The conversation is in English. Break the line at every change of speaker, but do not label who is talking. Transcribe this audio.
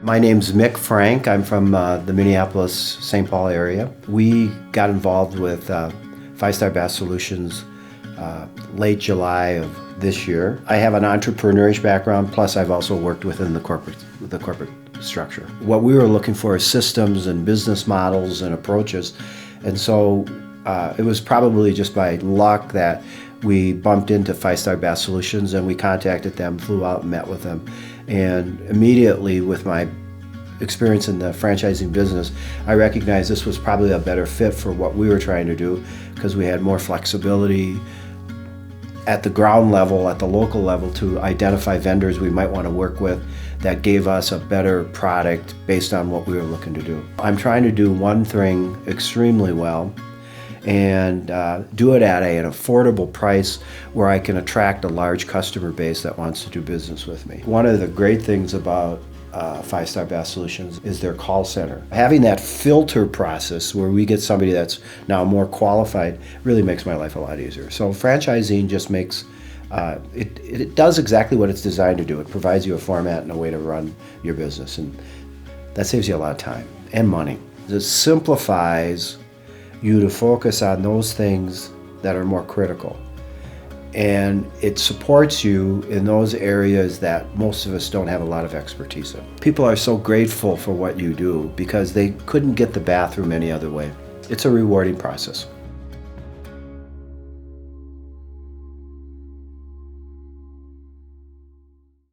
My name's Mick Frank. I'm from the Minneapolis-St. Paul area. We got involved with Five Star Bath Solutions late July of this year. I have an entrepreneurish background, plus I've also worked within the corporate structure. What we were looking for is systems and business models and approaches, and so it was probably just by luck that we bumped into Five Star Bath Solutions, and we contacted them, flew out and met with them, and immediately with my experience in the franchising business, I recognized this was probably a better fit for what we were trying to do, because we had more flexibility at the ground level, at the local level, to identify vendors we might want to work with that gave us a better product based on what we were looking to do. I'm trying to do one thing extremely well and do it at an affordable price where I can attract a large customer base that wants to do business with me. One of the great things about Five Star Bath Solutions is their call center. Having that filter process where we get somebody that's now more qualified really makes my life a lot easier. So franchising just makes, it does exactly what it's designed to do. It provides you a format and a way to run your business, and that saves you a lot of time and money. It simplifies you to focus on those things that are more critical. And it supports you in those areas that most of us don't have a lot of expertise in. People are so grateful for what you do because they couldn't get the bathroom any other way. It's a rewarding process.